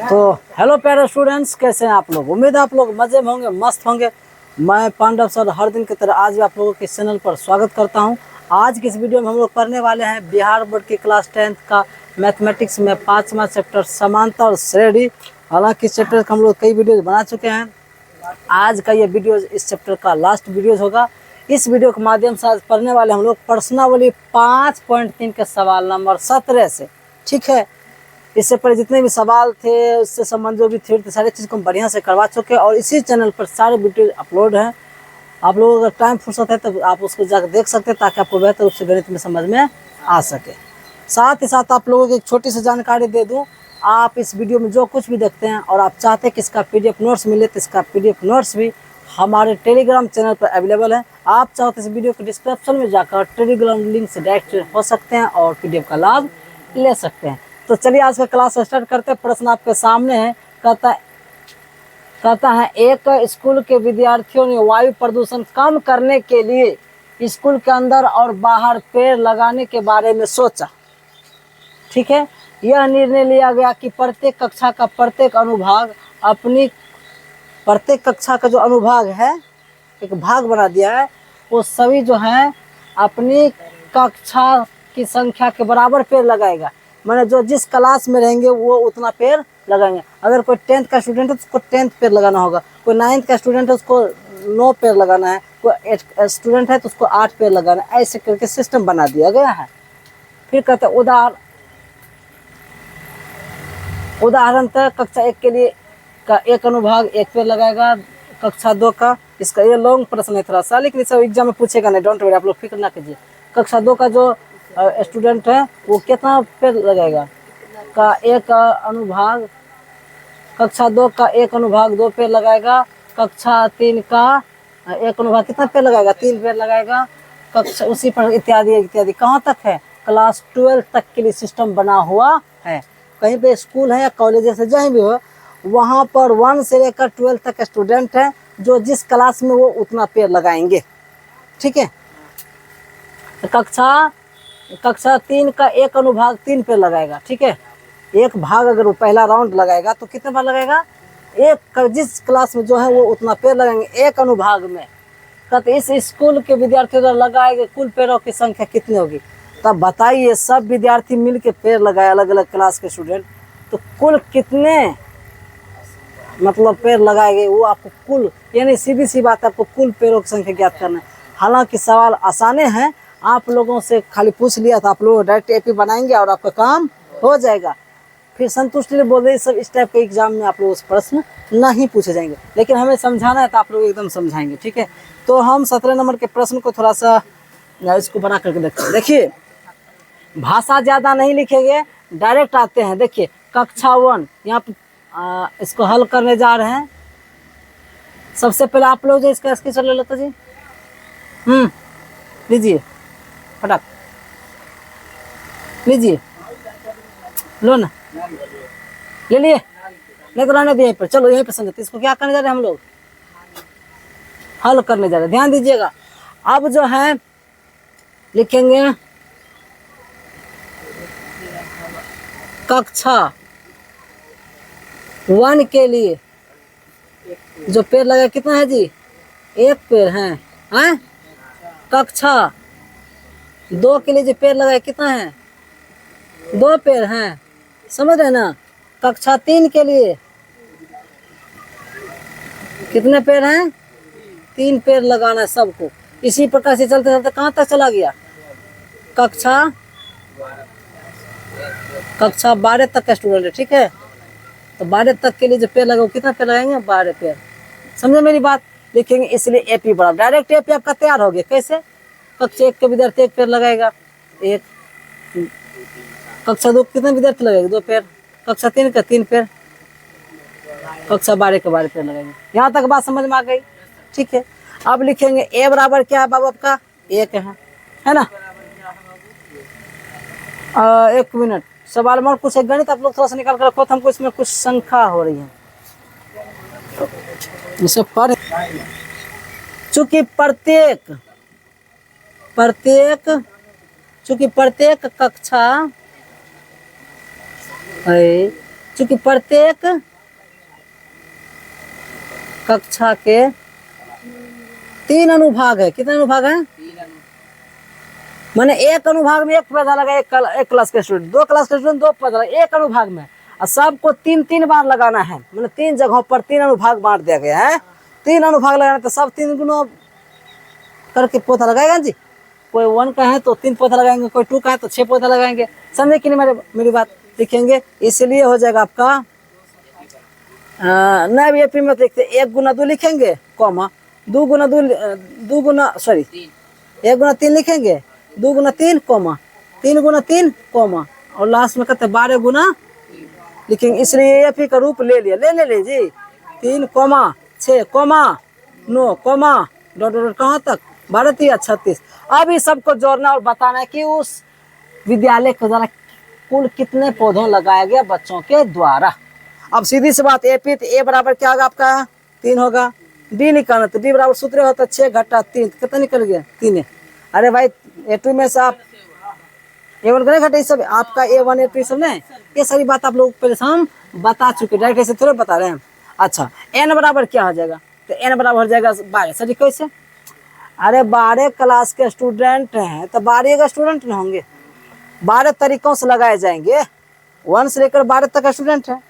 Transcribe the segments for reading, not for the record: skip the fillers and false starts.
तो हेलो प्यारे स्टूडेंट्स, कैसे हैं आप लोग। उम्मीद है आप लोग मजे में होंगे, मस्त होंगे। मैं पांडव सर हर दिन की तरह आज भी आप लोगों के चैनल पर स्वागत करता हूं। आज की इस वीडियो में हम लोग पढ़ने वाले हैं बिहार बोर्ड की क्लास 10th का मैथमेटिक्स में 5वां चैप्टर समांतर श्रेणी। हालांकि इस चैप्टर का हम लोग कई वीडियोज बना चुके हैं। आज का ये वीडियो इस चैप्टर का लास्ट वीडियो होगा। इस वीडियो के माध्यम से आज पढ़ने वाले हम लोग प्रश्नावली 5.3 के सवाल नंबर 17 से, ठीक है। इससे पहले जितने भी सवाल थे उससे संबंधित जो भी थ्योरी थे सारी चीज़ को हम बढ़िया से करवा चुके हैं और इसी चैनल पर सारे वीडियो अपलोड हैं। आप लोगों का टाइम फुर्सत है तो आप उसको जाकर देख सकते हैं ताकि आपको बेहतर रूप से गणित में समझ में आ सके। साथ ही साथ आप लोगों को एक छोटी सी जानकारी दे दूं, आप इस वीडियो में जो कुछ भी देखते हैं और आप चाहते हैं कि इसका PDF नोट्स मिले तो इसका PDF नोट्स भी हमारे टेलीग्राम चैनल पर अवेलेबल है। आप चाहो तो इस वीडियो के डिस्क्रिप्शन में जाकर टेलीग्राम लिंक से डायरेक्ट हो सकते हैं और PDF का लाभ ले सकते हैं। तो चलिए आज का क्लास स्टार्ट करते हैं। प्रश्न आपके सामने है। कहता है एक स्कूल के विद्यार्थियों ने वायु प्रदूषण कम करने के लिए स्कूल के अंदर और बाहर पेड़ लगाने के बारे में सोचा, ठीक है। यह निर्णय लिया गया कि प्रत्येक कक्षा का जो अनुभाग है एक भाग बना दिया है, वो सभी जो है अपनी कक्षा की संख्या के बराबर पेड़ लगाएगा। मैंने जो जिस क्लास में रहेंगे वो उतना पेड़ लगाएंगे। अगर कोई 10th का स्टूडेंट है तो उसको 10th पेड़ लगाना होगा, कोई 9th का स्टूडेंट है उसको 9 पेड़ लगाना है, कोई 8 स्टूडेंट है तो उसको 8 पेड़ लगाना है। ऐसे करके सिस्टम बना दिया गया है। फिर कहते हैं उदाहरण कक्षा 1 के लिए का एक अनुभाग 1 पेड़ लगाएगा, कक्षा 2 का, इसका ये लॉन्ग प्रश्न है थोड़ा सा, लेकिन इसे एग्जाम में पूछेगा नहीं, डोंट वरी, आप लोग फिक्र ना कीजिए। कक्षा 2 का जो स्टूडेंट है वो कितना पेड़ लगाएगा का एक अनुभाग, कक्षा 2 का एक अनुभाग 2 पेड़ लगाएगा, कक्षा 3 का एक अनुभाग कितना पेड़ लगाएगा 3 पेड़ लगाएगा, कक्षा उसी पर इत्यादि इत्यादि। कहाँ तक है? क्लास 12 तक के लिए सिस्टम बना हुआ है। कहीं पे स्कूल है या कॉलेज से जहीं भी हो वहाँ पर 1 से लेकर 12 तक स्टूडेंट है, जो जिस क्लास में वो उतना पेड़ लगाएंगे, ठीक है। कक्षा 3 का एक अनुभाग 3 पेड़ लगाएगा, ठीक है। एक भाग अगर वो पहला राउंड लगाएगा तो कितने बार लगाएगा? एक, जिस क्लास में जो है वो उतना पेड़ लगाएंगे एक अनुभाग में। कहते इस स्कूल के विद्यार्थियों द्वारा लगाए गए कुल पेड़ों की संख्या कितनी होगी? तब बताइए, सब विद्यार्थी मिल के पेड़ लगाए, अलग अलग क्लास के स्टूडेंट, तो कुल कितने मतलब पेड़ लगाए गए वो आपको कुल, यानी सीधी सी बात है, आपको कुल पेड़ों की संख्या ज्ञात करना है। हालांकि सवाल आसाने हैं, आप लोगों से खाली पूछ लिया था, आप लोग डायरेक्ट AP बनाएंगे और आपका काम हो जाएगा। फिर संतुष्टि बोल रहे सब इस टाइप के एग्जाम में आप लोग उस प्रश्न नहीं पूछे जाएंगे, लेकिन हमें समझाना है तो आप लोग एकदम समझाएंगे, ठीक है। तो हम 17 नंबर के प्रश्न को थोड़ा सा इसको बना करके देखते हैं। देखिए, भाषा ज़्यादा नहीं लिखेंगे, डायरेक्ट आते हैं। देखिए कक्षा 1 यहाँ पे इसको हल करने जा रहे हैं। सबसे पहले आप लोग जो इसका स्केच ले लेते जी, लीजिए फटाक लीजिए, लो ना, ले लिए, नहीं तो रहने दो यहीं पर। चलो यहीं पर समझते, इसको क्या करने जा रहे हैं हम लोग? हल करने जा रहे हैं, ध्यान दीजिएगा। अब जो है लिखेंगे कक्षा 1 के लिए जो पेड़ लगा कितना है जी? 1 पेड़ है, हैं? कक्षा 2 के लिए जो पेड़ लगा कितना है? 2 पेड़ हैं, समझ रहे ना। कक्षा 3 के लिए कितने पेड़ हैं? 3 पेड़ लगाना है सबको। इसी प्रकार से चलते चलते कहाँ तक चला गया? कक्षा 12 तक का स्टूडेंट है, ठीक है। तो 12 तक के लिए जो पेड़ लगा वो कितना पेड़ लगाएंगे? 12 पेड़। समझे मेरी बात? लिखेंगे, इसलिए AP बड़ा, डायरेक्ट AP आपका तैयार हो गया। कैसे? कक्षा 1 के विद्यार्थी 1 पेड़ लगाएगा, 1। कक्षा 2 कितने विद्यार्थी लगाएंगे? 2 पेड़। कक्षा 3 का 3 पेड़। कक्षा 12 के 12 पेड़ लगाएंगे। यहाँ तक बात समझ में आ गई, ठीक है। अब लिखेंगे A बराबर क्या है बाबू आपका? 1 है ना। 1 मिनट, सवाल में कुछ एक गणित आप लोग थोड़ा सा निकाल कर रखो, तो हमको इसमें कुछ संख्या हो रही है इसे पढ़। चूंकि प्रत्येक कक्षा चूंकि प्रत्येक कक्षा के 3 अनुभाग है। कितने अनुभाग है? मैंने एक अनुभाग में एक पौधा लगा, एक क्लास के स्टूडेंट, 2 क्लास के स्टूडेंट 2 पौधा लगा एक अनुभाग में, और सबको 3-3 बार लगाना है। मैंने 3 जगहों पर 3 अनुभाग बांट दिया गया है। 3 अनुभाग लगाना तो सब 3 गुना करके पौधा लगाएगा जी। कोई 1 का है तो 3 पौधा लगाएंगे, कोई 2 का है तो 6 पौधा लगाएंगे। समझे कि नहीं मेरी बात? लिखेंगे, इसलिए हो जाएगा आपका नहीं एपी में लिखते 1 गुना 2 लिखेंगे, कॉमा 2 गुना 2 1 गुना 3 लिखेंगे, 2 गुना 3 कॉमा 3 गुना 3 कॉमा, और लास्ट में कहते 12 गुना लिखेंगे। इसलिए एपी का रूप ले लिया। ले जी 3 comma 6 comma 9 comma dot dot कहाँ तक 12 36। अब इस सबको जोड़ना और बताना है कि उस विद्यालय के द्वारा कुल कितने पौधों लगाया गया बच्चों के द्वारा। अब सीधी सी बात, ए पी तो ए बराबर क्या होगा आपका 3 होगा। डी निकालना तो डी बराबर सूत्र होता है 6 घटा 3, कितना निकल गया 3 है। अरे भाई A2 में से आप A1 का नहीं घटे, सब आपका A1 A2 सब नहीं, ये सारी बात आप लोग पहले से हम बता चुके, डायरेक्ट ऐसे थोड़े बता रहे हैं। अच्छा n बराबर क्या हो जाएगा? तो n बराबर हो जाएगा 12। सर कैसे? अरे 12 क्लास के स्टूडेंट हैं तो 12 का स्टूडेंट न होंगे, 12 तरीकों से लगाए जाएंगे। 1 से लेकर 12 तक का स्टूडेंट है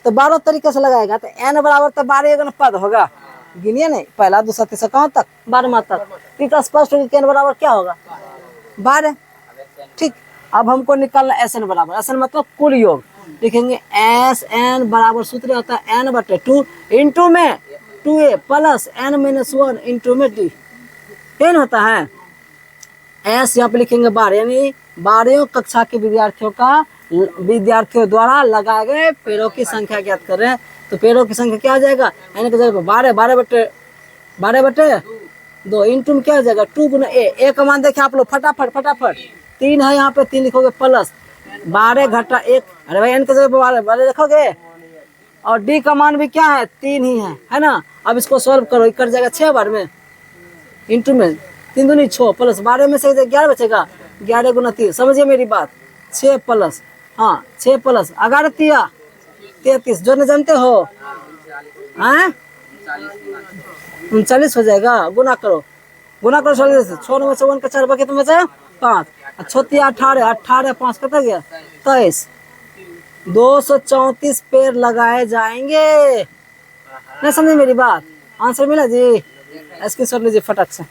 तो 12 तरीके से लगाएगा, तो n बराबर तो 12 पद होगा। गिनिए नहीं, पहला दूसरा तीसरा कहाँ तक 12वां तक। तो स्पष्ट होगी कि n बराबर क्या होगा 12। ठीक, अब हमको निकालना Sn बराबर, Sn मतलब कुल योग। लिखेंगे Sn बराबर सूत्र होता है n/2 इंटू में 2a प्लस n-1 इंटू में d। n होता है S, यहाँ पे लिखेंगे 12, यानी 12वीं कक्षा के विद्यार्थियों द्वारा लगाए गए पेड़ों की संख्या ज्ञात कर रहे हैं। तो पेड़ों की संख्या क्या हो जाएगा? n की जगह 12/2 इंटू में क्या हो जाएगा 2 गुना a का मान देखिए आप लोग फटाफट 3 है, यहाँ पे 3 लिखोगे प्लस 12 घटा 1। अरे भाई n की जगह 12 लिखोगे, और d का मान भी क्या है 3 ही है ना। अब इसको सॉल्व करो, कर जाएगा 6 बार में इंटू में 3 दूनी 6 प्लस 12 में से 11 बचेगा, 11 गुना 3। समझिए मेरी बात, 6 प्लस 11 33 जोड़ने जानते हो? 39 हो जाएगा। गुना करो 40 6 में से 1 का 4 बाकी तो बचा 5, 18 5 कितना गया 23। 234 पेड़ लगाए जाएंगे। नहीं समझे मेरी बात? आंसर मिला जी? इसकी सर लीजिए फटक से।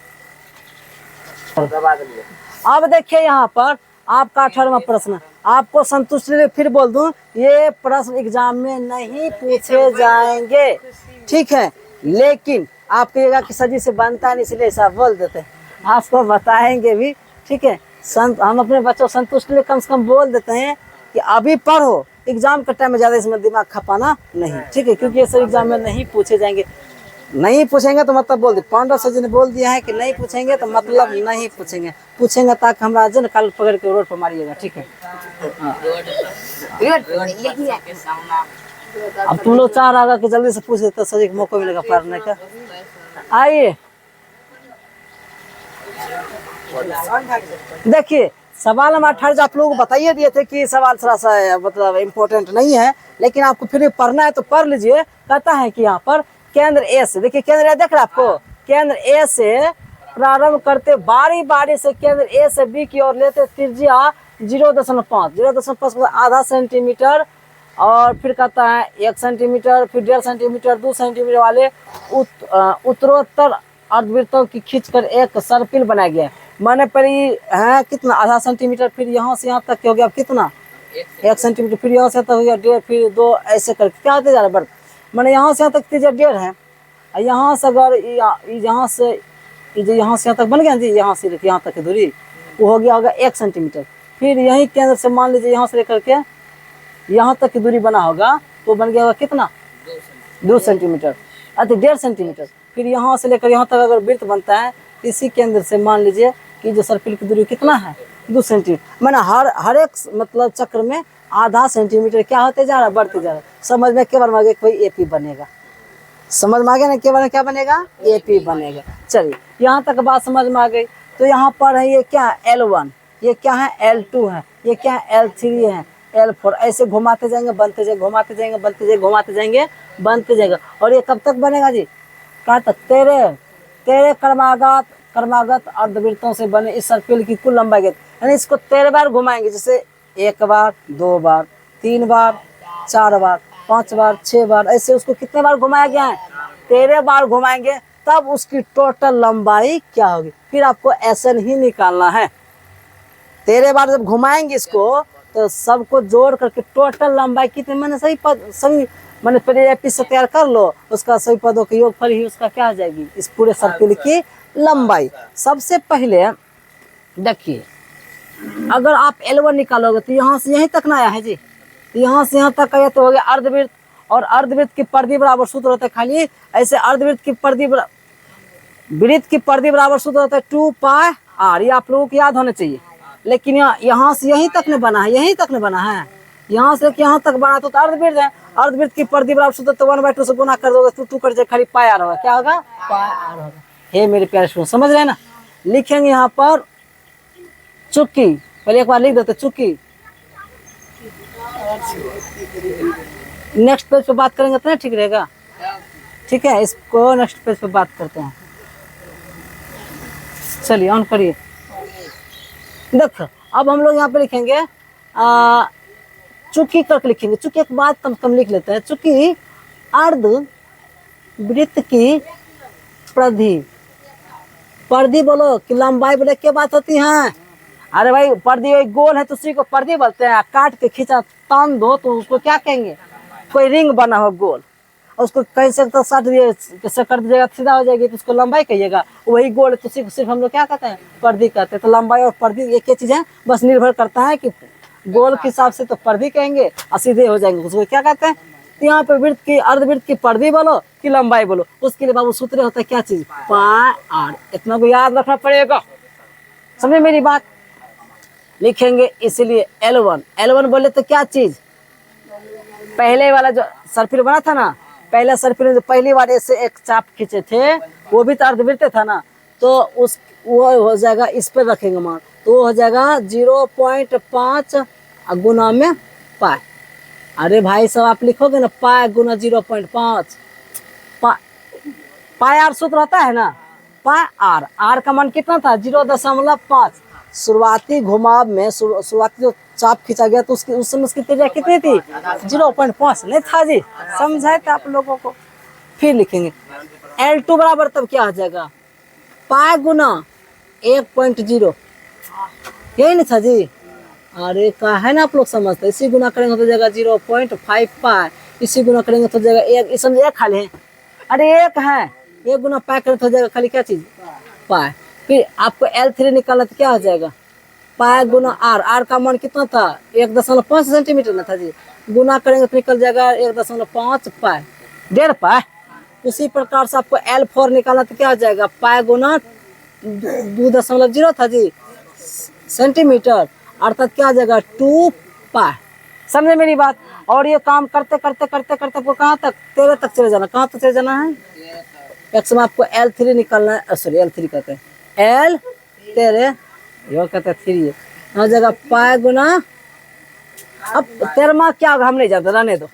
अब देखिए यहाँ पर आपका 18वां प्रश्न, आपको संतुष्ट फिर बोल दूं, ये प्रश्न एग्जाम में नहीं पूछे जाएंगे, ठीक है, लेकिन आपकी जगह की सजी से बनता नहीं, इसलिए ऐसा बोल देते हैं, आपको बताएंगे भी, ठीक है। हम अपने बच्चों संतुष्ट लिए कम से कम बोल देते हैं कि अभी पढ़ो, एग्जाम के टाइम में ज़्यादा इसमें दिमाग खपाना नहीं, ठीक है, क्योंकि ये सब एग्जाम में नहीं पूछे जाएंगे। नहीं पूछेंगे तो मतलब बोल दे, पांडव सर जी ने बोल दिया है कि नहीं पूछेंगे तो मतलब नहीं पूछेंगे ताकि हमरा जन काल पकड़ के रोड पर मारिएगा, ठीक है। अब तुम लोग चाह रहा कि जल्दी से पूछ देते सर जी को मौका मिलेगा पढ़ने का। आइए देखिए सवाल नंबर 18 आप लोग बताइए दिए थे कि सवाल थोड़ा सा मतलब इम्पोर्टेंट नहीं है, लेकिन आपको फिर पढ़ना है तो पढ़ लीजिए। कहता है कि यहाँ पर केंद्र ए से, देखिए केंद्र ए देख रहे आपको, केंद्र ए से प्रारंभ करते बारी बारी से केंद्र ए से बी की ओर लेते त्रिज्या 0.5 आधा सेंटीमीटर, और फिर कहता है 1 सेंटीमीटर, फिर 1.5 सेंटीमीटर, 2 सेंटीमीटर वाले उत्तरोत्तर अर्धवृत्तों की खींचकर एक सर्पिल बनाया गया। मैंने पहले है कितना आधा सेंटीमीटर, फिर यहाँ से यहाँ तक हो गया कितना 1 सेंटीमीटर, फिर यहाँ से तक हो गया 1.5, फिर 2, ऐसे करके क्या होते जा रहा है बर्फ। मैंने यहाँ से यहाँ तक त्रिज्या 1.5 है, यहाँ से अगर यहाँ से यहाँ से यहाँ तक बन गया जी, यहाँ से यहाँ तक की दूरी वो हो गया होगा 1 सेंटीमीटर। फिर यहीं केंद्र से मान लीजिए यहाँ से लेकर के यहाँ तक की दूरी बना होगा तो बन गया होगा कितना 2 सेंटीमीटर, अति 1.5 सेंटीमीटर। फिर यहाँ से लेकर यहाँ तक अगर वृत्त बनता है, इसी केंद्र से मान लीजिए कि जो सर्पिल की दूरी कितना है 2 सेंटीमीटर। मैंने हर एक मतलब चक्र में आधा सेंटीमीटर क्या होते जा रहा है, बढ़ते जा रहा है। समझ में केवल मांगे कोई एपी बनेगा, समझ में आ गया ना, केवल क्या बनेगा एपी बनेगा। चलिए यहाँ तक बात समझ में आ गई। तो यहाँ पर है ये क्या है L1, ये क्या है L2 है, ये क्या है L3 है, L4 ऐसे घुमाते जाएंगे बनते जाएंगे, घुमाते जाएंगे बनते जाएंगे, घुमाते जाएंगे बनते जाएंगे। और ये कब तक बनेगा जी? कहाँ तक? तेरह क्रमागत अर्धवृत्तों से बने इस सर्पिल की कुल लंबाई है, यानी इसको 13 बार घुमाएंगे। जैसे 1 बार, 2 बार, 3 बार, 4 बार, 5 बार, 6 बार, ऐसे उसको कितने बार घुमाया गया है? 13 बार घुमाएंगे, तब उसकी टोटल लंबाई क्या होगी। फिर आपको SN ही निकालना है। 13 बार जब घुमाएंगे इसको तो सबको जोड़ करके टोटल लंबाई कितने, मैंने सभी मैंने पहले से तैयार कर लो, उसका सभी पदों के योगफल ही उसका क्या आ जाएगी, इस पूरे सर्किल की लंबाई। सबसे पहले देखिए, अगर आप L1 निकालोगे तो यहाँ से यहीं तक ना आया है जी, तो यहाँ से यहाँ तक आया तो हो गया अर्धवृत्त। और अर्धवृत्त की परिधि बराबर सूत्र होता है खाली ऐसे, अर्धवृत्त की परिधि वृत्त की परिधि बराबर सूत्र होता है 2πr। ये आप लोगों को याद होना चाहिए। लेकिन यहाँ से यहीं तक ने बना है, यहीं तक ने बना है, यहाँ से यहाँ तक बना तो अर्धवृत्त है। अर्धवृत्त की परिधि बराबर सूत्र तो 1/2 से गुना कर दोगे तो 2 कर जाए, खाली πr होगा। क्या होगा? πr होगा। हे मेरे प्यारे स्टूडेंट, समझ रहे हैं ना? लिखेंगे यहाँ पर चुक्की, पहले एक बार लिख देते चुक्की। नेक्स्ट पेज पे बात करेंगे तो ठीक रहेगा। ठीक है, इसको नेक्स्ट पेज पे बात करते हैं। चलिए ऑन करिए। देख, अब हम लोग यहाँ पे लिखेंगे चुकी करके लिखेंगे। चुकी एक बात कम लिख लेते हैं। चुकी अर्धवृत्त की परिधि बोलो कि लंबाई बोले क्या बात होती है? अरे भाई परिधि वही गोल है तो उसी को परिधि बोलते हैं। काट के खींचा तान दो तो उसको क्या कहेंगे? कोई रिंग बना हो गोल, उसको कहीं से तो सट दिए कर दीजिएगा सीधा हो जाएगी तो उसको लंबाई कहिएगा। वही गोल है तो सिर्फ हम लोग क्या कहते हैं? परिधि कहते हैं। तो लंबाई और परिधि एक ही चीज है, बस निर्भर करता है कि गोल के हिसाब से तो परिधि कहेंगे और सीधे हो जाएंगे उसको क्या कहते हैं। तो यहाँ पे वृत्त की अर्धवृत्त की परिधि बोलो कि लंबाई बोलो, उसके लिए बाबू सूत्र होता है क्या चीज? πr। इतना को याद रखना पड़ेगा, समझे मेरी बात? लिखेंगे इसलिए L1 बोले तो क्या चीज? पहले वाला जो सर्पिल बना था ना, पहला सर्पिल जो पहली बार ऐसे एक चाप खींचे थे वो भी तो अर्धवृत्त था ना, तो वो हो जाएगा, इस पर रखेंगे मान, तो वो हो जाएगा 0.5 गुना में π। अरे भाई सब आप लिखोगे ना π गुना 0.5, πr सूत्र होता है ना, πr का मान कितना था? 0.5। शुरुआती घुमाव में शुरुआती जो चाप खींचा गया तो उसकी उस समय उसकी त्रिज्या कितनी थी? 0.5 नहीं था जी, समझाए थे आप लोगों को। फिर लिखेंगे L2 बराबर तब क्या हो जाएगा? π गुना 1.0, यही नहीं था जी? अरे कहा है ना आप लोग समझते, इसी गुना करेंगे तो जाएगा 0.5 π, इसी गुना करेंगे तो जाएगा 1, इस समझ 1 खाली है। अरे 1 है, 1 गुना π करें तो जाएगा खाली क्या चीज? π। फिर आपको L3 निकालना तो क्या हो जाएगा? π गुना r का मान कितना था? 1.5 सेंटीमीटर ना था जी, गुना करेंगे तो निकल जाएगा 1.5 π, 1.5 π। उसी प्रकार से आपको L4 निकालना तो क्या हो जाएगा? π गुना 2.0 था जी सेंटीमीटर, अर्थात क्या आ जाएगा? 2 π। समझे मेरी बात? और ये काम करते करते करते करते आपको कहाँ तक? 13 तक चले जाना। कहाँ तक चले जाना है? एक समय आपको L3 निकालना है, सॉरी L3 कहते हैं, L13 यो कहते हैं 3 हो जाएगा π गुना, अब 13वां क्या होगा हम नहीं जानते, रहने दो।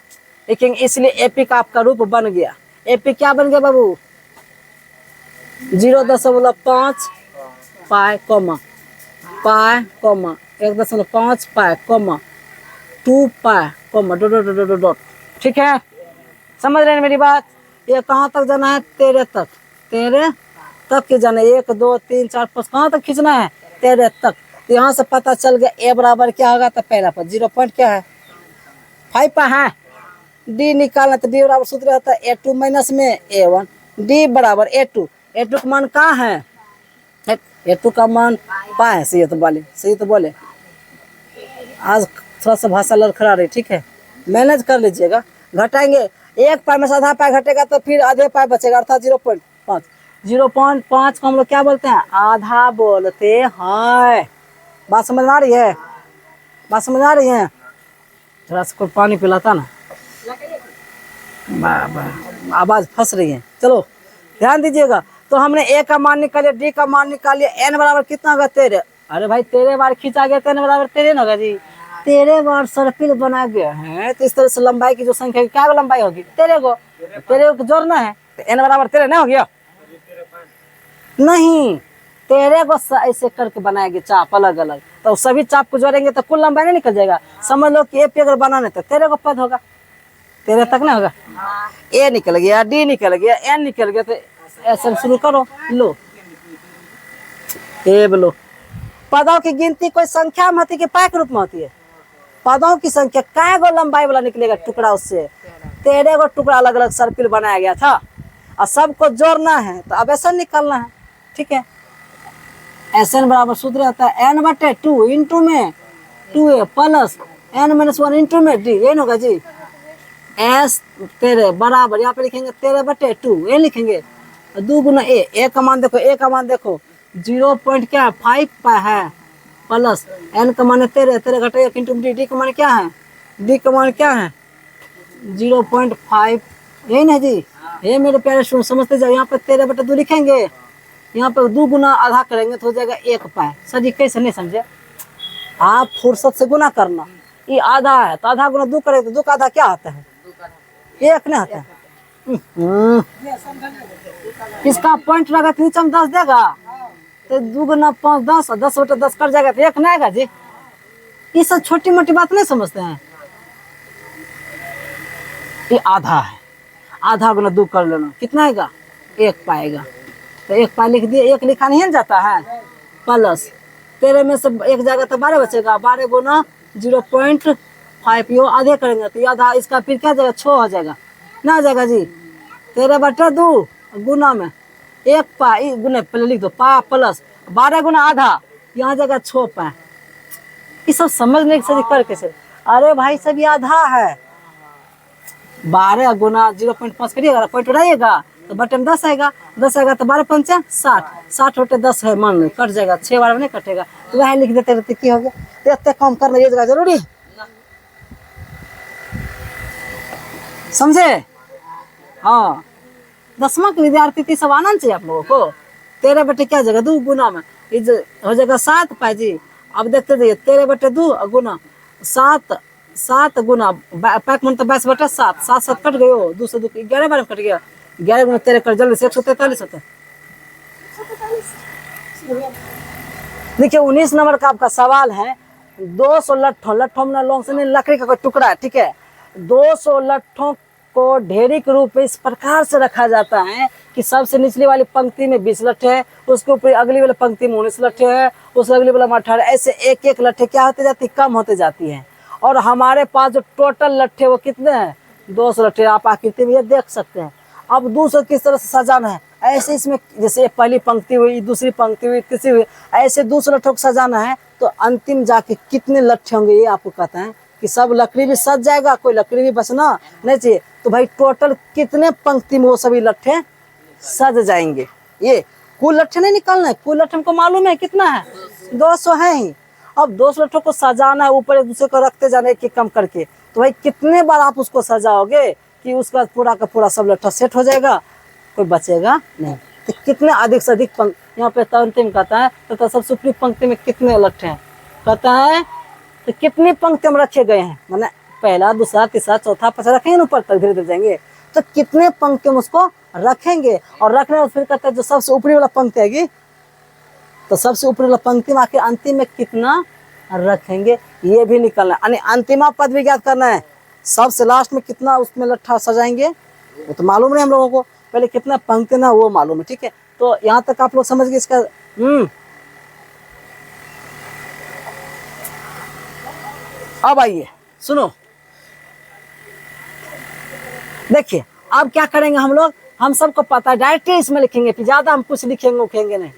लेकिन इसलिए एपी का आपका रूप बन गया। एपी क्या बन गया बाबू? 0.5 π कोमा 1.5 π कोमा 2 π कोमा डॉट। ठीक है, समझ रहे हैं मेरी बात? ये कहाँ तक जाना है? 13 तक, 13 तक के जाना है। 1 2 3 4 5 कहाँ तक खींचना है? 13 तक। तो यहाँ से पता चल गया ए बराबर क्या होगा? तो पहला पर 0 पॉइंट क्या है? 5 पा है। डी निकालना तो डी बराबर सूत्र होता है A2 माइनस में A1, डी बराबर A2। A2 का मान कहाँ है? A2 का मान पा है। सही तो बोले आज थोड़ा सा भाषा लड़खड़ा रही, ठीक है, मैनेज कर लीजिएगा। घटाएंगे 1 पाई में से आधा पाई घटेगा तो फिर आधे पाई बचेगा, अर्थात 0.5। 0.5 को हम लोग क्या बोलते हैं? आधा बोलते हैं। बात समझ आ रही है? बात समझ आ रही है? थोड़ा सा पानी पिलाता ना, आवाज फंस रही है। चलो ध्यान दीजिएगा। तो हमने ए का मान निकालिए, डी का मान निकालिए, एन बराबर कितना होगा? 13। अरे भाई 13 बार खींचा गया तो एन बराबर 13 होगा जी। तेरे बार सर्पिल बना गया है, तो इस तरह से लंबाई की जो संख्या है क्या लंबाई होगी, तेरे को जोड़ना है, तो n बराबर तेरे ना हो गया नहीं, तेरे को ऐसे करके बनाएंगे चाप अलग अलग, तो सभी चाप को जोड़ेंगे तो कुल लंबाई नहीं निकल जाएगा। समझ लो कि ए पे अगर बनाने तो तेरे को पद होगा, तेरे तक ना होगा, ए निकल गया, डी निकल गया, एन निकल गया, तो ऐसे शुरू करो। लो ए बोलो, पदों की गिनती कोई संख्या में होती है कि पाई के रूप में होती है? पदों की संख्या काय गो लंबाई वाला निकलेगा टुकड़ा, उससे तेरे को टुकड़ा अलग अलग सर्पिल बनाया गया था और सबको जोड़ना है, तो अब ऐसा निकालना है, ठीक है। एन बराबर सूत्र रहता है n बटे 2 इंटू में 2a प्लस n-1 इंटू में d, ये होगा जी। एस तेरे बराबर यहाँ पे लिखेंगे तेरे बटे 2, ये लिखेंगे 2 गुना ए का मान देखो, ए का मान देखो 0. क्या 5 है, प्लस n का मान है तेरे घटे 1 इंटू डी का मान क्या है, डी का मान क्या है 0.5, यही ना जी। ये मेरे प्यारे स्टूडेंट समझते जाओ, यहाँ पे तेरे बटे 2 लिखेंगे, यहाँ पे 2 गुना आधा करेंगे तो हो जाएगा 1 पाई। सर जी कैसे नहीं समझे, आप फुर्सत से गुना करना, ये आधा है तो आधा गुना 2 करेंगे तो 2 का आधा क्या आता है, 1 नहीं आता है। इसका पॉइंट लगा तो नीचे में 10 देगा, तो 2 गुना 5 10, 10 बटे 10 कर जाएगा तो 1 नहीं आएगा जी। ये सब छोटी मोटी बात नहीं समझते हैं। ये आधा है, आधा गुना 2 कर लेना कितना आएगा, 1 पाएगा, तो 1 पाई लिख दिए, 1 लिखा नहीं जाता है, प्लस तेरे में से 1 जाएगा तो 12 बचेगा, 12 गुना 0.5 यो आधे करेंगे तो आधा, इसका फिर क्या जाएगा 6 हो जाएगा ना, आ जाएगा जी। तेरे बटे 2 गुना में 1 पाई गुना पहले लिख दो पा प्लस 12 गुना आधा, यहाँ जाएगा 6 पाए। ये सब समझने से कर कैसे, अरे भाई सब ये आधा है, 12 गुना 0.5 करिएगा, पॉइंट उड़ाइएगा तो बटे में 10 आएगा, 10 आएगा तो 12 पंचा 60, 60 होते 10 है, मान लो कट जाएगा, 6 बार में नहीं कटेगा, तो वह लिख देते रहते की हो गया। तो इतने कम करना ये जगह जरूरी समझे। हाँ 10वां के विद्यार्थी थी, सब आनंद चाहिए आप लोगों को। तेरे बटे क्या जगह 2 गुना में हो जाएगा 7 पाई जी। अब देखते जाइए तेरे बटे 2 गुना 7 गुना पैक मन तो 22 बटे 7, 7 7 कट गए, 2 से 2 11 बार में कट गया, 11 गुना तेरे कर जल्दी से 143 होता है। देखिए 19 नंबर का आपका सवाल है, 200 लट्ठों में लौंग से नहीं लकड़ी का कोई टुकड़ा है, ठीक है, 200 लट्ठों को ढेरी के रूप में इस प्रकार से रखा जाता है कि सबसे निचली वाली पंक्ति में 20 लट्ठे है, उसके ऊपर अगली वाली पंक्ति में 19 लट्ठे है, उसके अगली वाला 18, ऐसे एक एक लट्ठे क्या होते जाती, कम होते जाती है। और हमारे पास जो टोटल लट्ठे वो कितने हैं, 200 लट्ठे, आप आकृति में ये देख सकते हैं। अब 200 किस तरह से सजाना है, ऐसे इसमें जैसे पहली पंक्ति हुई, दूसरी पंक्ति हुई, तीसरी हुई, ऐसे 200 लट्ठों को सजाना है, तो अंतिम जाके कितने लट्ठे होंगे ये आपको कहते हैं कि सब लकड़ी भी सज जाएगा, कोई लकड़ी भी बचना नहीं चाहिए। तो भाई टोटल कितने पंक्ति में वो सभी लट्ठे सज जाएंगे, ये कुल लट्ठे नहीं निकालना है, कुल लट्ठे हमको मालूम है कितना है, 200 है ही। अब 200 लट्ठों को सजाना है, ऊपर एक दूसरे को रखते जाना एक एक कम करके, तो भाई कितने बार आप उसको सजाओगे कि उसका पूरा का पूरा सब लट्ठा सेट हो जाएगा, कोई बचेगा नहीं। तो कितने अधिक से अधिक पंक्ति यहाँ पे अंतिम कहता है, तो सबसे ऊपरी पंक्ति में कितने लट्ठे हैं कहता है, तो कितनी पंक्ति में रखे गए हैं, मैंने पहला दूसरा तीसरा चौथा पांचवा रखेंगे ऊपर तक धीरे धीरे जाएंगे, तो कितने पंक्ति में उसको रखेंगे। और रखने में फिर कहते हैं जो सबसे ऊपरी वाला पंक्ति आएगी, तो सबसे ऊपरी वाला पंक्ति में आके अंतिम में कितना रखेंगे ये भी निकलना है, यानी अंतिमा पद भी ज्ञात करना है। सबसे लास्ट में कितना उसमें लट्ठा सजाएंगे वो तो मालूम नहीं हम लोगों को, पहले कितना पंक्ति ना वो मालूम है, ठीक है। तो यहाँ तक आप लोग समझ गए इसका। अब आइए सुनो, देखिए अब क्या करेंगे हम लोग, हम सबको पता है डायरेक्ट इसमें लिखेंगे, फिर ज्यादा हम कुछ लिखेंगे उखेंगे नहीं,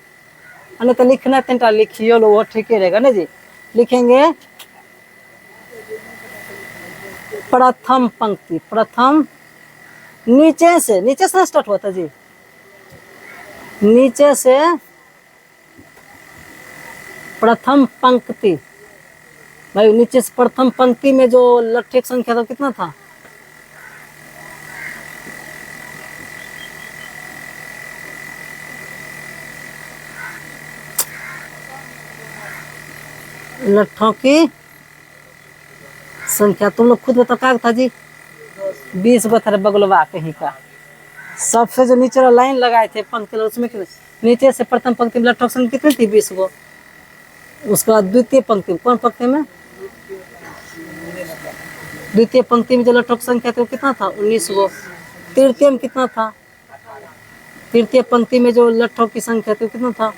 नहीं तो लिखना तीनटा लिखियो लो वो ठीक ही रहेगा ना जी। लिखेंगे प्रथम पंक्ति, प्रथम नीचे से स्टार्ट होता है जी, नीचे से प्रथम पंक्ति। भाई नीचे से प्रथम पंक्ति में जो लट्ठे की संख्या था कितना था, लट्ठों की संख्या तुम लोग खुद बताओ क्या था जी, 20 गो था बगलवा कहीं का। सबसे जो नीचे वाला लाइन लगाए थे पंक्ति, उसमें नीचे से प्रथम पंक्ति में लट्ठक संख्या कितनी थी, 20 गो। उसके बाद द्वितीय पंक्ति, कौन पंक्ति में, द्वितीय पंक्ति में जो लट्ठक संख्या थी वो कितना था, 19 गो। तृतीय में कितना था, तृतीय पंक्ति में जो लट्ठों की संख्या थी वो कितना था,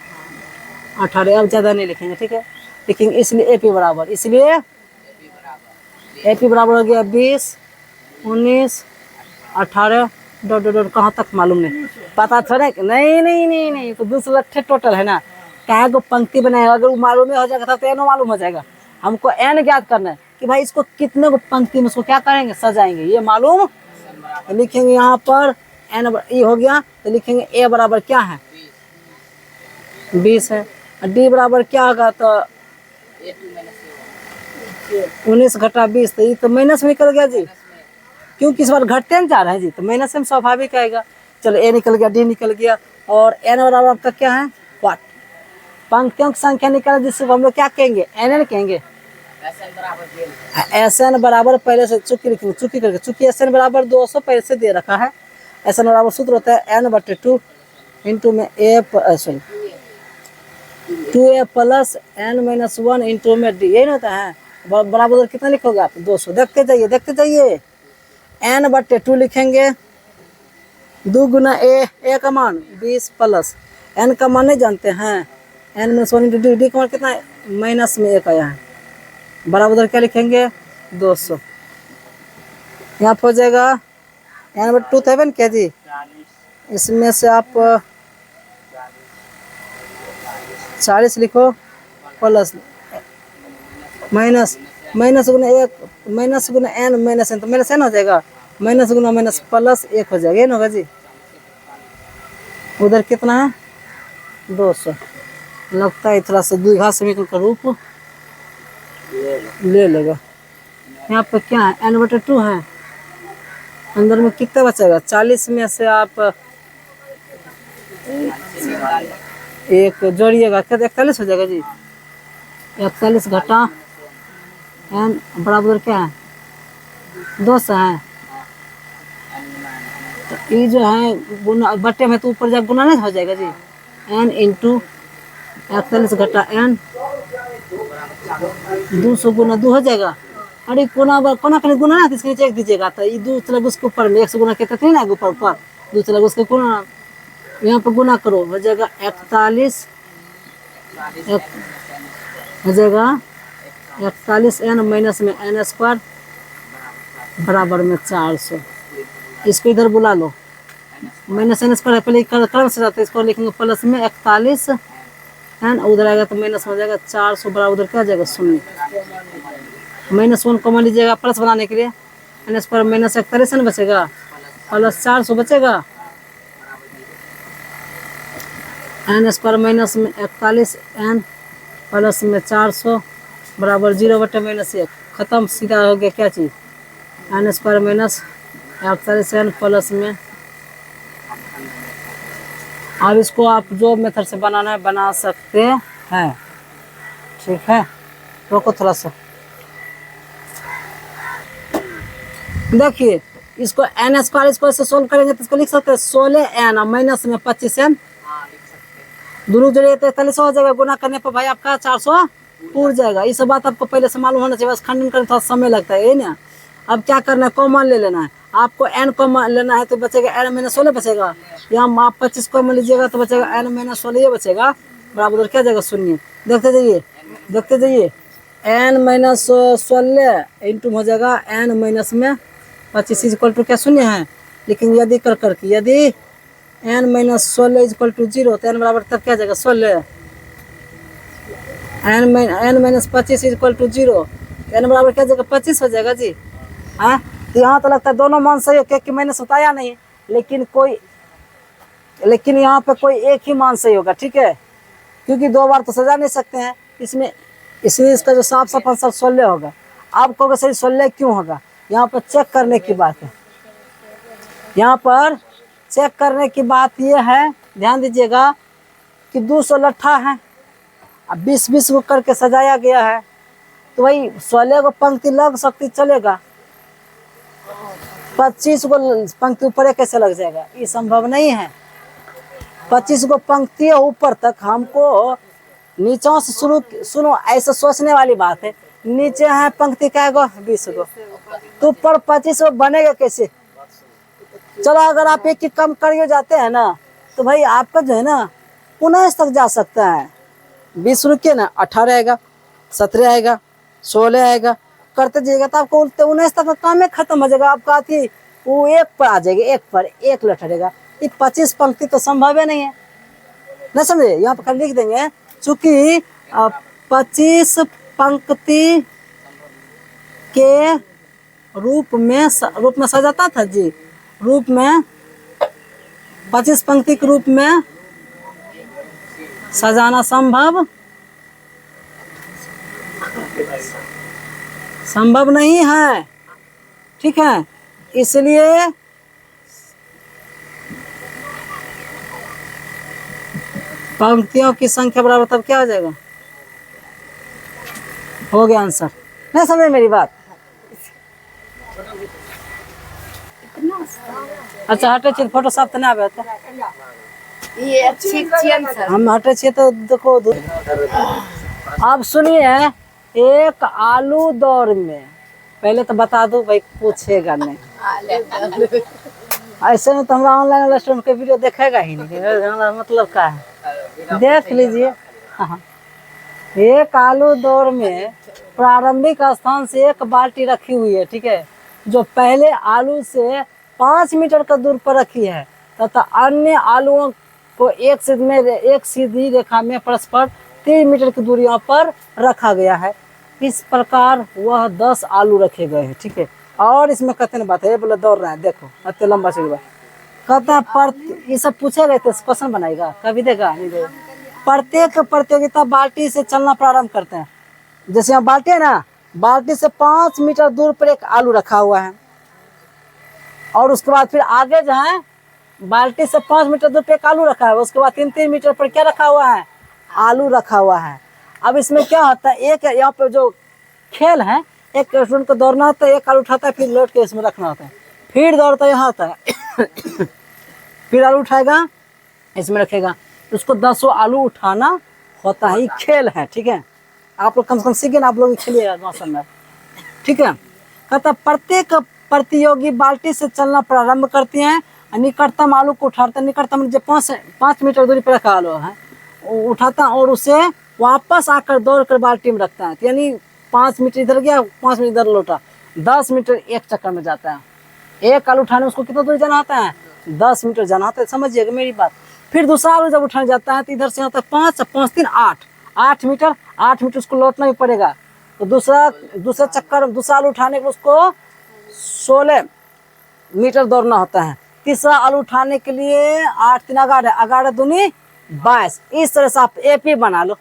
18। अब ज्यादा नहीं लिखेंगे, ठीक है, लिखेंगे इसलिए एपी बराबर, इसलिए एपी बराबर हो गया 20, 19, 18 डॉट डॉट डॉट। कहाँ तक मालूम नहीं, पता थोड़ा नहीं नहीं नहीं नहीं, तो 200 लट्ठे टोटल है ना, क्या को पंक्ति बनाएगा, अगर वो मालूम हो जाएगा तो एन मालूम हो जाएगा। हमको एन ज्ञात करना है कि भाई इसको कितने को पंक्ति में उसको क्या करेंगे, सजाएंगे, ये मालूम। तो लिखेंगे यहाँ पर एन ई हो गया, तो लिखेंगे ए बराबर क्या है, 20 है। डी बराबर क्या होगा, तो 19 घटा 20, तो ये तो माइनस में निकल गया जी, क्योंकि इस बार घटते जा रहे हैं जी, तो माइनस में स्वाभाविक आएगा। चलो ए निकल गया, डी निकल गया, और एन बराबर आपका क्या है, वाट, पंक्तियों की संख्या निकला, जिससे हम लोग क्या कहेंगे, एन एन कहेंगे। एस एन बराबर पहले से चुकी लिखेंगे, चुकी करके, चूंकि एस एन बराबर 200 पहले से दे रखा है। एस एन बराबर सूत्र होता है n/2 इंटू में A, sorry 2a plus n-1 into में डी, यही ना होता है। बराबर कितना लिखोगे आप, 200। देखते जाइए देखते जाइए, n/2 लिखेंगे, 2 गुना ए का मान 20 प्लस n का मान नहीं जानते हैं, n-1 इंटू डी, डी का मान कितना है, माइनस में 1 आया है, बराबर क्या लिखेंगे, 200। यहाँ पर हो जाएगा n/2 तो है क्या जी, इसमें से आप 40 लिखो, प्लस माइनस, माइनस गुना 1, माइनस गुना n माइनस n, तो माइनस n हो जाएगा, माइनस गुना माइनस प्लस 1 हो जाएगा, ये ना होगा जी। उधर कितना है, 200। लगता है थोड़ा सा द्विघात समीकरण का रूप ले लेगा। यहाँ पे क्या है, n/2 है, अंदर में कितना बचेगा, 40 में से आप एक जोड़िएगा, क्या 41 हो जाएगा जी, 41 घटा n बराबर क्या है, 200 है। तो ये जो है गुना बटे में, तो ऊपर जब गुना नहीं हो जाएगा जी, n इंटू 41 घटा n, 200 गुना 2 हो जाएगा। अरे कोना कहीं गुना ना, इसके नीचे 1 दीजिएगा, तो ये 2 चला उसके ऊपर में 100 गुना कहते थे ना, ऊपर ऊपर 2 चला उसके गुना, यहाँ पर गुना करो, हो जाएगा 41, हो जाएगा 41 n माइनस में n स्क्वायर बराबर में 400। इसको इधर बुला लो, माइनस n स्क्वायर है, पहले क्रम से जाते हैं, इसको लिखेंगे प्लस में 41 n, उधर आएगा तो माइनस हो जाएगा 400 बराबर, उधर क्या जाएगा 0, -1 कॉमन लीजिएगा प्लस बनाने के लिए, n स्क्वायर माइनस 41 n बचेगा, प्लस 400 बचेगा, n स्क्वायर माइनस में 41 n प्लस में 400 बराबर 0/-1, खत्म, सीधा हो गया क्या चीज़, n square minus 41 n plus में। अब इसको आप जो मेथड से बनाना है बना सकते हैं, ठीक है। रोको थोड़ा सा, देखिए इसको n स्क्वायर, इसको ऐसे सोल्व करेंगे तो इसको लिख सकते हैं 16n माइनस में 25n, दोनों जोड़िए तो 41 हो जाएगा, गुना करने पर भाई आपका 400 पूर जाएगा। ये सब बात आपको पहले से मालूम होना चाहिए, बस खंडन करने थोड़ा समय लगता है, ये ना। अब क्या करना है, कॉमन ले लेना है, आपको n कॉमन लेना है तो बचेगा n-16 बचेगा, यहाँ आप 25 कॉमन लीजिएगा तो बचेगा n-16 ये बचेगा, बराबर क्या जाएगा 0। देखते जाइए देखते जाइए, n-16 इंटू हो जाएगा n माइनस में 25 इक्वल टू क्या 0 है, लेकिन यदि कर करके यदि n-16 इक्वल टू 0, तो n बराबर तब क्या जाएगा 16, n-25 इक्वल टू 0, n बराबर क्या जाएगा 25 हो जाएगा जी। हाँ, तो यहाँ तो लगता है दोनों मान सही हो, क्योंकि मैंने बताया नहीं, लेकिन यहाँ पे कोई एक ही मान सही होगा, ठीक है, क्योंकि 2 बार तो सजा नहीं सकते हैं इसमें, इसलिए इसका जो साफ साफ आंसर 16 होगा। आप कहोगे सही 16 क्यों होगा, यहाँ पर चेक करने की बात है, यहाँ पर चेक करने की बात यह है, ध्यान दीजिएगा कि 200 लट्ठा है, अब 20-20 को करके सजाया गया है, तो भाई 16 को पंक्ति लग सकती, चलेगा। 25 को पंक्ति ऊपर कैसे लग जाएगा, ये संभव नहीं है। 25 को पंक्ति ऊपर तक हमको नीचों से शुरू, सुनो ऐसा सोचने वाली बात है। नीचे है पंक्ति क्या गो 20 गो, तो ऊपर 25 को बनेगा कैसे। चलो अगर आप एक कम करके जाते हैं ना, तो भाई आपका जो है ना 19 तक जा सकता है। 20 रुकिए ना, 18 आएगा, 17 आएगा, 16 आएगा, करते जाइएगा तो आपको 19 तक का काम ही खत्म हो जाएगा। आपका थी वो एक पर आ जाएगी, एक पर एक लटरेगा। ये 25 पंक्ति तो संभव है नहीं है, नहीं समझे। यहाँ पर लिख देंगे चूंकि 25 पंक्ति के रूप में सजाता था जी, रूप में 25 पंक्ति के रूप में सजाना संभव नहीं है, ठीक है। इसलिए पंक्तियों की संख्या बराबर, तब क्या हो जाएगा, हो गया आंसर। नहीं समझे मेरी बात। अच्छा हटे चाहिए फोटो साफ तो नहीं आवे होता, ये अच्छी आंसर। हम हटे चाहिए तो देखो। आप सुनिए, एक आलू दौर में, पहले तो बता दो भाई, पूछेगा नहीं ऐसे में तो हमारा ऑनलाइन रेस्टोरेंट के वीडियो देखेगा ही नहीं, मतलब क्या है, देख लीजिए। हाँ, एक आलू दौर में प्रारंभिक स्थान से एक बाल्टी रखी हुई है, ठीक है, जो पहले आलू से 5 मीटर का दूर पर रखी है तथा अन्य आलुओं को एक सीधी रेखा में परस्पर 3 मीटर की दूरियों पर रखा गया है। इस प्रकार वह 10 आलू रखे गए हैं, ठीक है। और इसमें कहते बात है, ये बोले दौड़ रहा है, देखो इतने लंबा चल रहा कहता है पर ये सब पूछे गए थे, क्वेश्चन बनाएगा कभी देगा नहीं देगा। प्रत्येक प्रतियोगिता बाल्टी से चलना प्रारंभ करते हैं। जैसे यहाँ बाल्टी है ना, बाल्टी से 5 मीटर दूर पर एक आलू रखा हुआ है, और उसके बाद फिर आगे जो है बाल्टी से 5 मीटर दूर पे एक आलू रखा है, उसके बाद 3-3 मीटर पर क्या रखा हुआ है, आलू रखा हुआ है। अब इसमें क्या होता है, एक यहाँ पे जो खेल है, एक स्टूडेंट को दौड़ना होता है, एक आलू उठाता है, फिर लौट के इसमें रखना होता है, फिर दौड़ता यहाँ होता है फिर आलू उठाएगा इसमें रखेगा, उसको 10 आलू उठाना होता है। ये खेल है, ठीक है। आप लोग कम से कम सीखे ना, आप लोग खेलिएगा मौसम में, ठीक है। कहता प्रत्येक प्रतियोगी बाल्टी से चलना प्रारंभ करती हैं, निकटतम आलू को उठाते हैं, निकटतम जो 5 मीटर दूरी पर रखा आलू है उठाता है और उसे वापस आकर दौड़ कर बाल्टी में रखता है। यानी 5 मीटर इधर गया, 5 मीटर इधर लौटा, 10 मीटर एक चक्कर में जाता है। एक आलू उठाने उसको कितना दूर जाना होता है, 10 मीटर जाना होता है, समझिएगा मेरी बात। फिर दूसरा आलू जब उठाने जाता है तो इधर से होता है 5 3 8 मीटर, 8 मीटर उसको लौटना भी पड़ेगा। तो दूसरा चक्कर दूसरा आलू उठाने को उसको 16 मीटर दौड़ना होता है। तीसरा आलू उठाने के लिए 8 3 11 दूनी 22। इस तरह से आप एपी बना लो,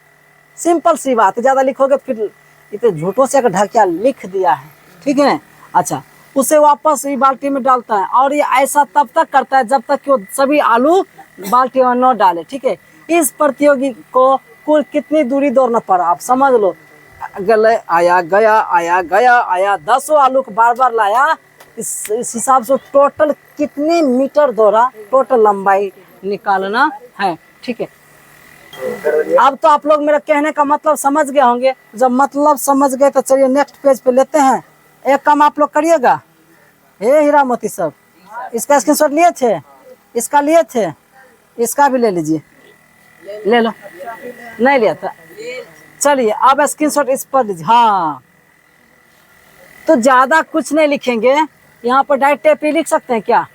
सिंपल सी बात है। ज़्यादा लिखोगे फिर इतने झूठों से ढकिया लिख दिया है, ठीक है। अच्छा, उसे वापस ये बाल्टी में डालता है, और ये ऐसा तब तक करता है जब तक कि वो सभी आलू बाल्टी में न डाले, ठीक है। इस प्रतियोगी को कुल कितनी दूरी दौड़ना पड़ा, आप समझ लो। गले आया गया, आया गया, आया, 10 आलू को बार बार लाया, इस हिसाब से टोटल कितने मीटर दौड़ा, टोटल लंबाई निकालना है, ठीक है। अब तो आप लोग मेरा कहने का मतलब समझ गए होंगे। जब मतलब समझ गए तो चलिए नेक्स्ट पेज पे लेते हैं। एक काम आप लोग करिएगा, हे हीरा मोती सब, इसका स्क्रीनशॉट लिए थे, इसका लिए थे, इसका भी ले लीजिए, ले लो, नहीं लिया था, चलिए अब स्क्रीनशॉट इस पर लीजिए। हाँ, तो ज्यादा कुछ नहीं लिखेंगे, यहाँ पर डायरेक्ट एपी लिख सकते हैं। क्या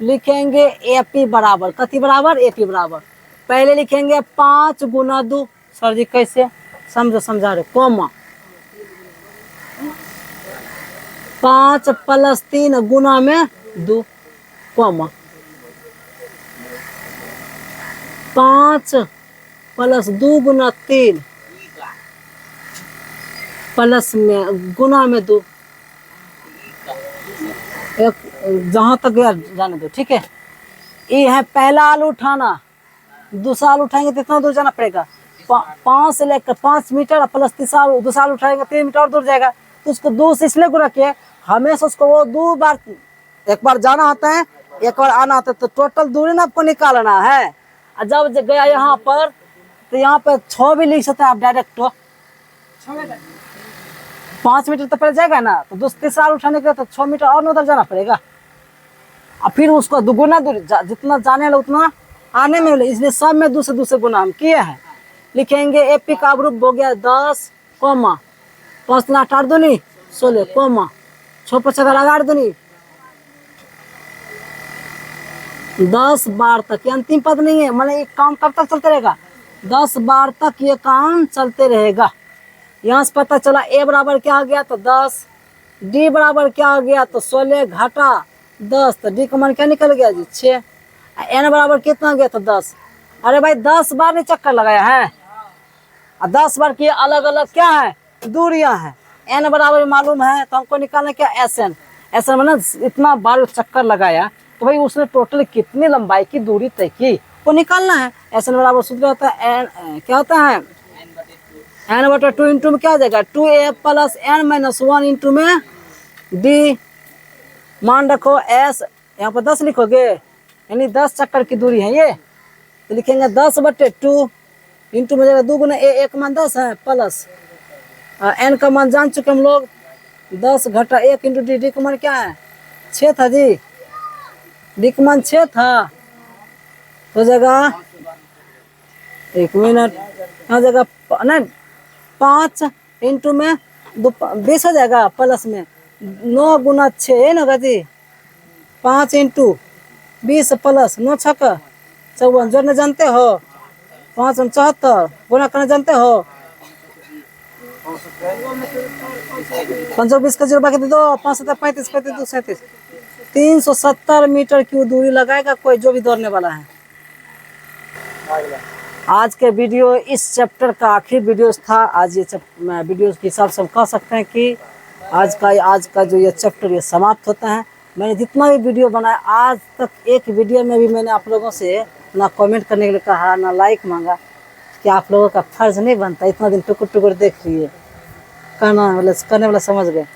लिखेंगे, एपी बराबर कति बराबर, एपी बराबर पहले लिखेंगे 5 गुना 2। सर जी कैसे समझा रहे, कॉमा 5 + 3 गुना में 2, कॉमा 5 + 2 गुना 3 प्लस में गुना में 2, एक जहां तक गया जाने दो, ठीक है। ये है पहला आलू उठाना, दूसरा आलू उठाएंगे तो कितना दूर जाना पड़ेगा, 5 से लेकर 5 मीटर प्लस 2 साल उठाएगा 3 मीटर और दूर जाएगा, तो उसको 2 से इसलिए गुणा किया, हमेशा उसको वो 2 बार, एक बार जाना होता है एक बार आना होता है, तो टोटल दूरी ना आपको निकालना है। और जब गया यहाँ पर तो यहाँ पर 6 भी लिख सकते हैं आप डायरेक्ट, 5 मीटर तो पहले जाएगा ना, तो 2 साल उठाने के लिए तो 6 मीटर और उधर जाना पड़ेगा, और फिर उसको दुगुना दूरी जितना जाने वाला उतना आने में मिले, इसलिए सब में 2 से 2 से गुना हम किए हैं। लिखेंगे एपी का अवरूप हो गया 10, 5 × 8 = 16, 6 × 5 = 11, 10 बार तक, ये अंतिम पद नहीं है, मतलब ये काम कब तक चलते रहेगा, 10 बार तक ये काम चलते रहेगा। यहाँ से पता चला ए बराबर क्या आ गया, तो 10, डी बराबर क्या आ गया, तो 16 घटा 10, तो डी का मान क्या निकल गया जी 6, एन बराबर कितना गया, तो 10। अरे भाई 10 बार ने चक्कर लगाया है, और 10 बार की अलग अलग क्या है दूरियां हैं, एन बराबर मालूम है, तो हमको निकालना क्या एस एन, मतलब इतना बार चक्कर लगाया, तो भाई उसने टोटल कितनी लंबाई की दूरी तय की वो निकालना है। एस एन बराबर सूत्र होता है एन, क्या होता है n/2 इंटू में क्या आ जाएगा 2a + n-1 इंटू में d, मान रखो s, यहाँ पर 10 लिखोगे, यानी 10 चक्कर की दूरी है ये, तो लिखेंगे 10/2 इंटू में जाएगा 2 × a, 1 मान 10 है, प्लस n का मान जान चुके हम लोग, 10 घटा 1 इंटू डी का मान क्या है 6 था जी, डी का मान 6 था, हो जाएगा 1 मिनट, यहाँ जाएगा नहीं 5 इंटू में 20 हो जाएगा, प्लस में 9 × 6 है ना जी, 5 इंटू 20 प्लस 9 × 6 = 54, जोड़ना जानते हो, 5 × 74, गुणा करना जानते हो, 520 का 0 बाकी दे दो, 5 × 7 = 35, 35 × 2 = 37, 370 मीटर की दूरी लगाएगा कोई जो भी दौड़ने वाला है। आज के वीडियो इस चैप्टर का आखिरी वीडियो था। आज ये वीडियो के हिसाब से हम कह सकते हैं कि आज का जो ये चैप्टर ये समाप्त होता है। मैंने जितना भी वीडियो बनाया आज तक, एक वीडियो में भी मैंने आप लोगों से ना कमेंट करने के लिए कहा ना लाइक मांगा, कि आप लोगों का फर्ज नहीं बनता, इतना दिन टुकुर टुकुर देख लिए, करने वाला समझ गए।